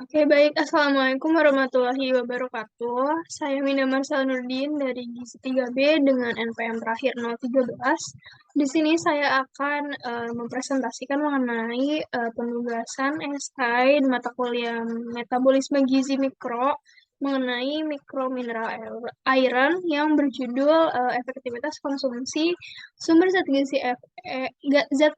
Oke, baik. Assalamualaikum warahmatullahi wabarakatuh. Saya Mina Marsal Nurdin dari Gizi 3B dengan NPM terakhir 013. Di sini saya akan mempresentasikan mengenai penugasan esai mata kuliah Metabolisme Gizi Mikro mengenai mikromineral iron yang berjudul efektivitas konsumsi sumber zat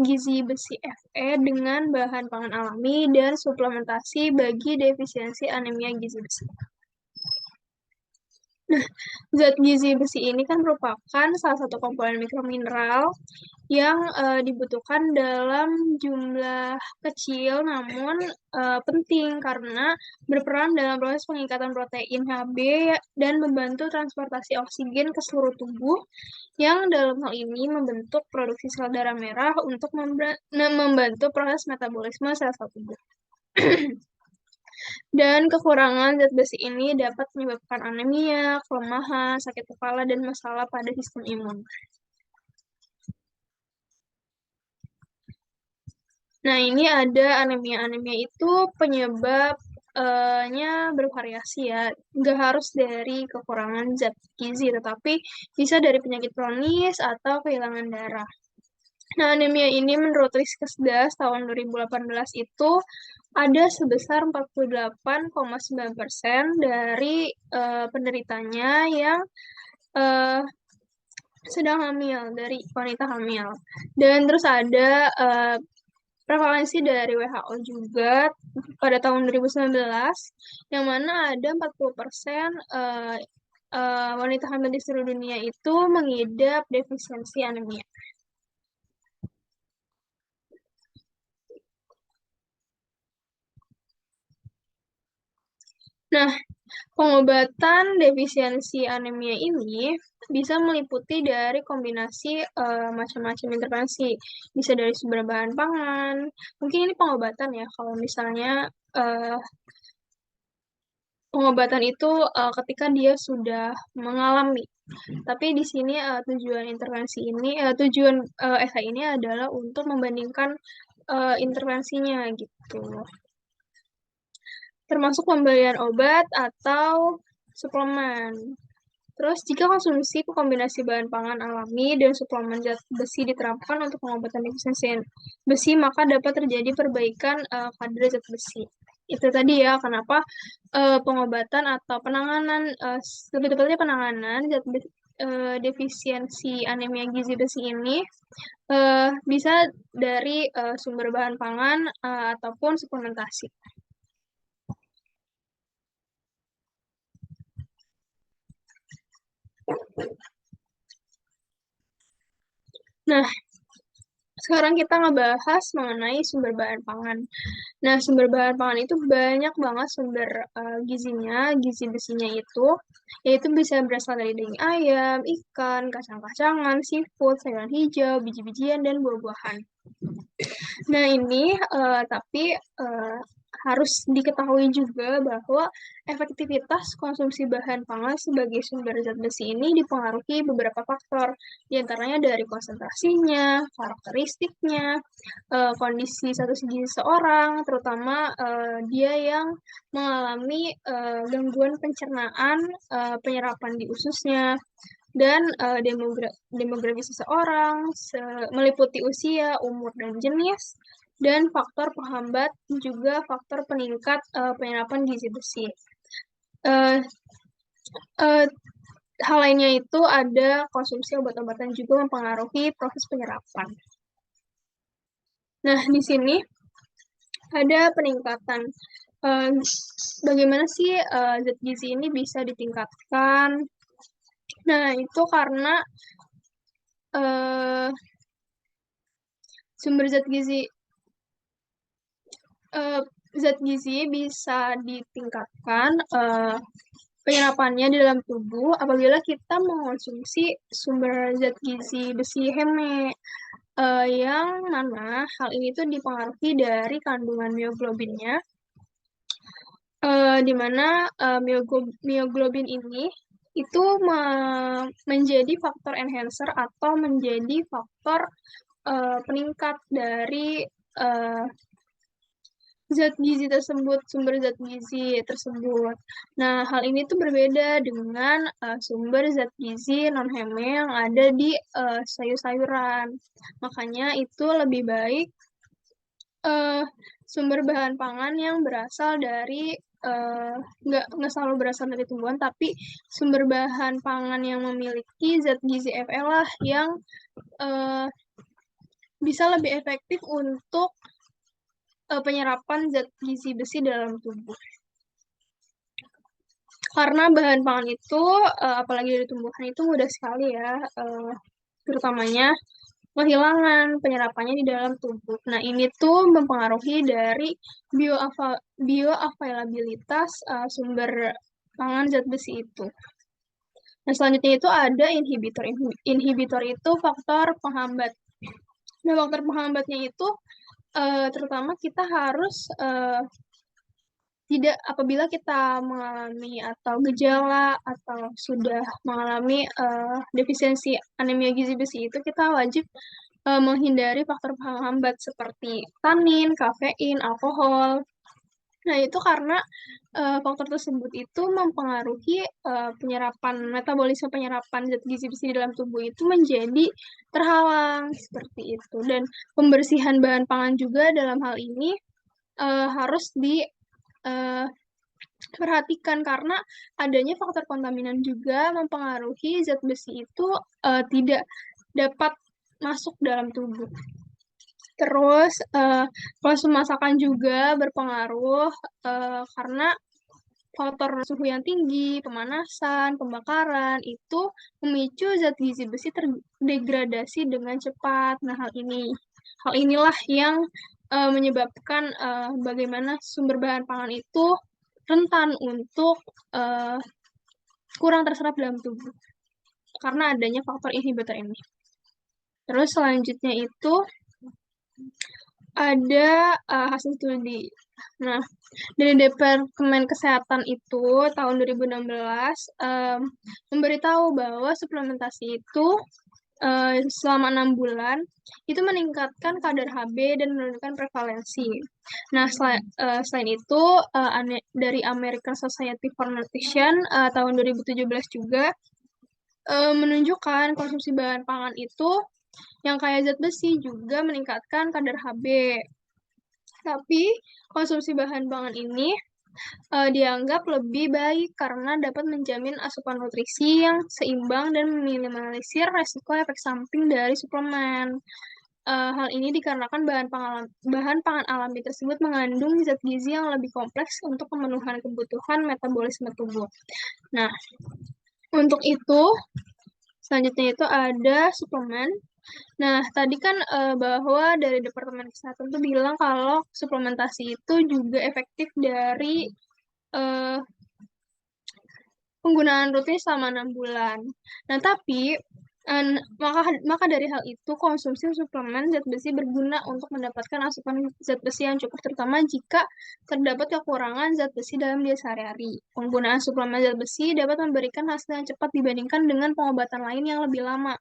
gizi besi Fe dengan bahan pangan alami dan suplementasi bagi defisiensi anemia gizi besi. Nah, zat gizi besi ini kan merupakan salah satu komponen mikromineral yang dibutuhkan dalam jumlah kecil namun penting karena berperan dalam proses pengikatan protein Hb dan membantu transportasi oksigen ke seluruh tubuh yang dalam hal ini membentuk produksi sel darah merah untuk membantu proses metabolisme sel-sel tubuh. Dan kekurangan zat besi ini dapat menyebabkan anemia, kelemahan, sakit kepala, dan masalah pada sistem imun. Nah, ini ada anemia-anemia itu penyebabnya bervariasi ya. Nggak harus dari kekurangan zat gizi, tetapi bisa dari penyakit kronis atau kehilangan darah. Nah, anemia ini menurut Riskesdas tahun 2018 itu ada sebesar 48,9% dari penderitanya yang sedang hamil, dari wanita hamil. Dan terus ada prevalensi dari WHO juga pada tahun 2019, yang mana ada 40% wanita hamil di seluruh dunia itu mengidap defisiensi anemia. Nah, pengobatan defisiensi anemia ini bisa meliputi dari kombinasi macam-macam intervensi. Bisa dari sumber bahan pangan. Mungkin ini pengobatan ya, kalau misalnya pengobatan itu ketika dia sudah mengalami. Tapi di sini tujuan intervensi ini, tujuan esai ini adalah untuk membandingkan intervensinya gitu. Termasuk pemberian obat atau suplemen. Terus, jika konsumsi kombinasi bahan pangan alami dan suplemen zat besi diterapkan untuk pengobatan defisiensi besi, maka dapat terjadi perbaikan kadar zat besi. Itu tadi ya, kenapa pengobatan atau penanganan, lebih tepatnya penanganan defisiensi anemia gizi besi ini bisa dari sumber bahan pangan ataupun suplementasi. Nah, sekarang kita ngebahas mengenai sumber bahan pangan. Nah, sumber bahan pangan itu banyak banget sumber gizinya, gizi besinya itu, yaitu bisa berasal dari daging ayam, ikan, kacang-kacangan, seafood, sayuran hijau, biji-bijian, dan buah-buahan. Nah, ini tapi harus diketahui juga bahwa efektivitas konsumsi bahan pangan sebagai sumber zat besi ini dipengaruhi beberapa faktor, diantaranya dari konsentrasinya, karakteristiknya, kondisi status gizi seseorang, terutama dia yang mengalami gangguan pencernaan, penyerapan di ususnya, dan demografi seseorang, meliputi usia, umur, dan jenis, dan faktor penghambat juga faktor peningkat penyerapan gizi besi. Hal lainnya itu ada konsumsi obat-obatan juga mempengaruhi proses penyerapan. Nah, di sini ada peningkatan. Bagaimana sih zat gizi ini bisa ditingkatkan? Nah, itu karena sumber zat gizi bisa ditingkatkan penyerapannya di dalam tubuh apabila kita mengonsumsi sumber zat gizi besi heme, yang mana hal ini tuh dipengaruhi dari kandungan mioglobinnya, di mana mioglobin ini itu menjadi faktor enhancer atau menjadi faktor peningkat dari zat gizi tersebut, sumber zat gizi tersebut. Nah, hal ini tuh berbeda dengan sumber zat gizi non-heme yang ada di sayur-sayuran. Makanya itu lebih baik uh, sumber bahan pangan yang berasal dari nggak selalu berasal dari tumbuhan, tapi sumber bahan pangan yang memiliki zat gizi Fe lah yang uh, bisa lebih efektif untuk penyerapan zat gizi besi dalam tubuh. Karena bahan pangan itu, apalagi dari tumbuhan itu mudah sekali ya, terutamanya kehilangan penyerapannya di dalam tubuh. Nah, ini tuh mempengaruhi dari bioavailabilitas sumber pangan zat besi itu. Nah, selanjutnya itu ada inhibitor. Inhibitor itu faktor penghambat. Nah, faktor penghambatnya itu terutama kita harus tidak apabila kita mengalami atau gejala atau sudah mengalami defisiensi anemia gizi besi itu kita wajib menghindari faktor penghambat seperti tanin, kafein, alkohol. Nah, itu karena faktor tersebut itu mempengaruhi metabolisme penyerapan zat gizi besi di dalam tubuh itu menjadi terhalang seperti itu. Dan pembersihan bahan pangan juga dalam hal ini harus diperhatikan karena adanya faktor kontaminan juga mempengaruhi zat besi itu tidak dapat masuk dalam tubuh. Terus proses masakan juga berpengaruh karena faktor suhu yang tinggi, pemanasan, pembakaran itu memicu zat gizi besi terdegradasi dengan cepat. Nah, hal inilah yang menyebabkan bagaimana sumber bahan pangan itu rentan untuk kurang terserap dalam tubuh karena adanya faktor inhibitor ini. Terus selanjutnya itu ada hasil studi. Nah, dari Departemen Kesehatan itu tahun 2016 memberitahu bahwa suplementasi itu selama 6 bulan itu meningkatkan kadar Hb dan menurunkan prevalensi. Nah, selain itu dari American Society for Nutrition tahun 2017 juga menunjukkan konsumsi bahan pangan itu yang kaya zat besi juga meningkatkan kadar Hb. Tapi konsumsi bahan pangan ini dianggap lebih baik karena dapat menjamin asupan nutrisi yang seimbang dan meminimalisir resiko efek samping dari suplemen. Hal ini dikarenakan bahan pangan alami tersebut mengandung zat gizi yang lebih kompleks untuk pemenuhan kebutuhan metabolisme tubuh. Nah, untuk itu, selanjutnya itu ada suplemen. Nah, tadi kan bahwa dari Departemen Kesehatan tuh bilang kalau suplementasi itu juga efektif dari penggunaan rutin selama 6 bulan. Nah, tapi maka dari hal itu konsumsi suplemen zat besi berguna untuk mendapatkan asupan zat besi yang cukup, terutama jika terdapat kekurangan zat besi dalam diet sehari-hari. Penggunaan suplemen zat besi dapat memberikan hasil yang cepat dibandingkan dengan pengobatan lain yang lebih lama.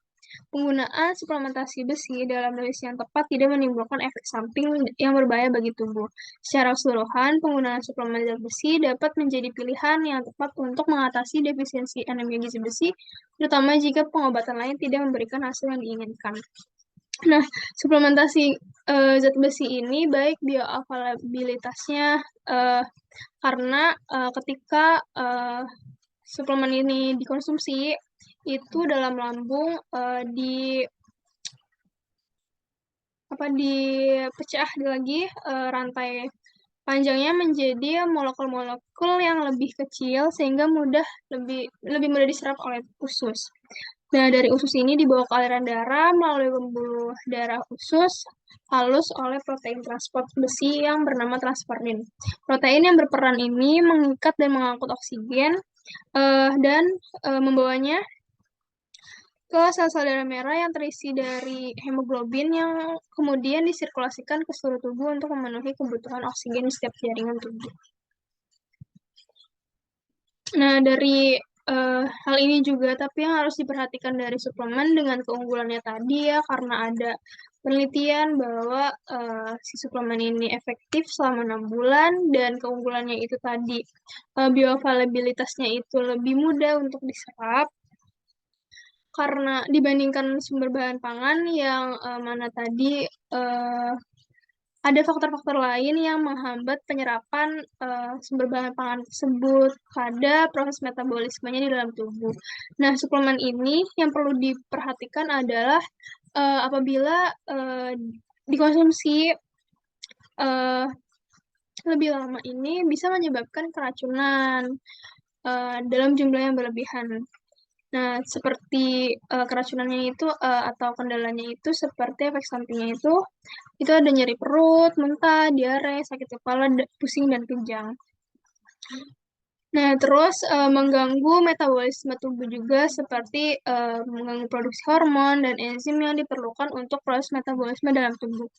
Penggunaan suplementasi besi dalam dosis yang tepat tidak menimbulkan efek samping yang berbahaya bagi tubuh. Secara keseluruhan, penggunaan suplemen zat besi dapat menjadi pilihan yang tepat untuk mengatasi defisiensi anemia gizi besi, terutama jika pengobatan lain tidak memberikan hasil yang diinginkan. Nah, suplementasi zat besi ini baik bioavailabilitasnya karena ketika suplemen ini dikonsumsi itu dalam lambung dipecah lagi rantai panjangnya menjadi molekul-molekul yang lebih kecil sehingga lebih mudah diserap oleh usus. Nah, dari usus ini dibawa ke aliran darah melalui pembuluh darah usus halus oleh protein transport besi yang bernama transferrin. Protein yang berperan ini mengikat dan mengangkut oksigen dan membawanya ke sel-sel darah merah yang terisi dari hemoglobin yang kemudian disirkulasikan ke seluruh tubuh untuk memenuhi kebutuhan oksigen di setiap jaringan tubuh. Nah, dari hal ini juga, tapi yang harus diperhatikan dari suplemen dengan keunggulannya tadi ya, karena ada penelitian bahwa si suplemen ini efektif selama 6 bulan dan keunggulannya itu tadi bioavailabilitasnya itu lebih mudah untuk diserap karena dibandingkan sumber bahan pangan yang mana tadi eh, ada faktor-faktor lain yang menghambat penyerapan sumber bahan pangan tersebut pada proses metabolismenya di dalam tubuh. Nah, suplemen ini yang perlu diperhatikan adalah apabila dikonsumsi eh, lebih lama ini bisa menyebabkan keracunan dalam jumlah yang berlebihan. Nah, seperti keracunannya itu atau kendalanya itu seperti efek sampingnya itu ada nyeri perut, muntah, diare, sakit kepala, pusing dan kejang. Nah, terus mengganggu metabolisme tubuh juga seperti mengganggu produksi hormon dan enzim yang diperlukan untuk proses metabolisme dalam tubuh.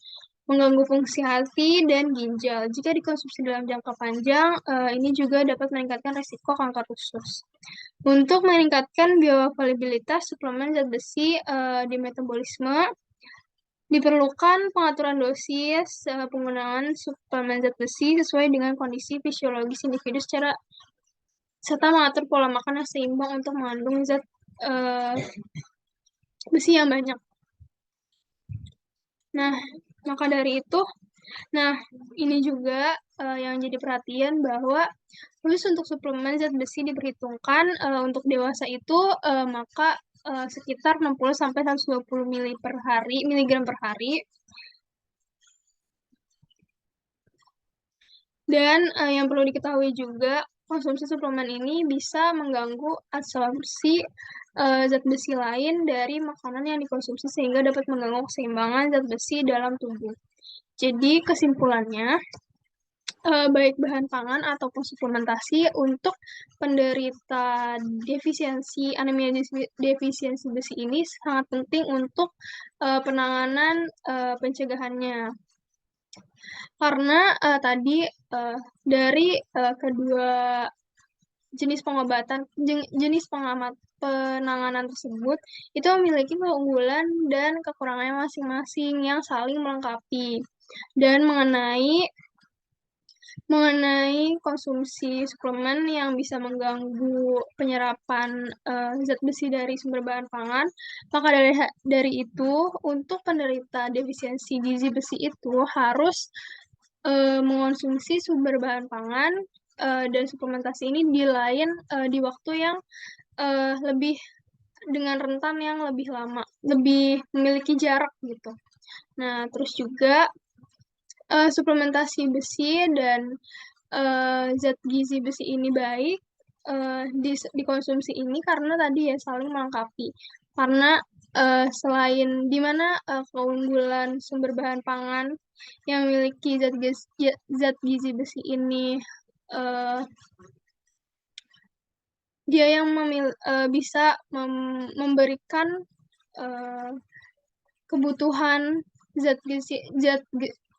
Mengganggu fungsi hati dan ginjal. Jika dikonsumsi dalam jangka panjang, ini juga dapat meningkatkan risiko kanker usus. Untuk meningkatkan bioavailabilitas suplemen zat besi di metabolisme, diperlukan pengaturan dosis penggunaan suplemen zat besi sesuai dengan kondisi fisiologis individu serta mengatur pola makan yang seimbang untuk mengandung zat eh, besi yang banyak. Nah, maka dari itu, nah ini juga yang jadi perhatian bahwa khusus untuk suplemen zat besi diperhitungkan untuk dewasa itu maka sekitar 60 sampai 120 miligram per hari. Dan yang perlu diketahui juga, konsumsi suplemen ini bisa mengganggu absorpsi zat besi lain dari makanan yang dikonsumsi sehingga dapat mengganggu keseimbangan zat besi dalam tubuh. Jadi kesimpulannya, baik bahan pangan ataupun suplementasi untuk penderita defisiensi anemia defisiensi besi ini sangat penting untuk penanganan pencegahannya. Karena tadi dari kedua jenis pengobatan, jenis penanganan tersebut itu memiliki keunggulan dan kekurangannya masing-masing yang saling melengkapi. Dan mengenai konsumsi suplemen yang bisa mengganggu penyerapan zat besi dari sumber bahan pangan, maka dari itu untuk penderita defisiensi gizi besi itu harus mengonsumsi sumber bahan pangan dan suplementasi ini di waktu yang lebih dengan rentan yang lebih lama, lebih memiliki jarak gitu. Nah, terus juga suplementasi besi dan zat gizi besi ini baik dikonsumsi ini karena tadi ya saling melengkapi. Karena selain di mana keunggulan sumber bahan pangan yang memiliki zat gizi besi ini uh, dia yang bisa memberikan uh, kebutuhan zat gizi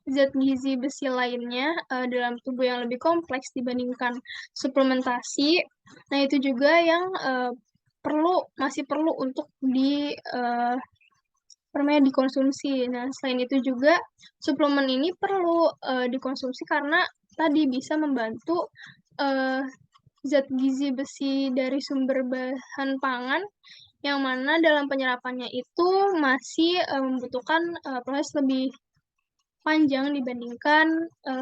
zat gizi besi lainnya dalam tubuh yang lebih kompleks dibandingkan suplementasi. Nah, itu juga yang masih perlu untuk dikonsumsi. Nah, selain itu juga suplemen ini perlu dikonsumsi karena tadi bisa membantu uh, zat gizi besi dari sumber bahan pangan yang mana dalam penyerapannya itu masih membutuhkan proses lebih panjang dibandingkan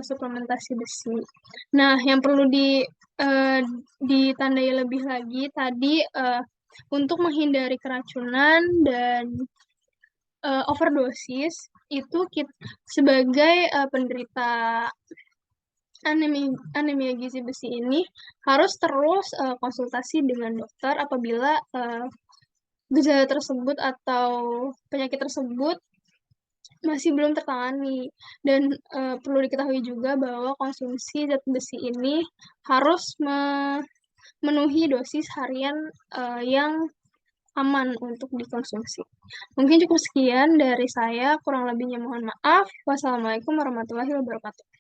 suplementasi besi. Nah, yang perlu ditandai lebih lagi tadi untuk menghindari keracunan dan overdosis itu sebagai penderita anemia gizi besi ini harus terus konsultasi dengan dokter apabila gejala tersebut atau penyakit tersebut masih belum tertangani. Dan perlu diketahui juga bahwa konsumsi zat besi ini harus memenuhi dosis harian yang aman untuk dikonsumsi. Mungkin cukup sekian dari saya, kurang lebihnya mohon maaf. Wassalamualaikum warahmatullahi wabarakatuh.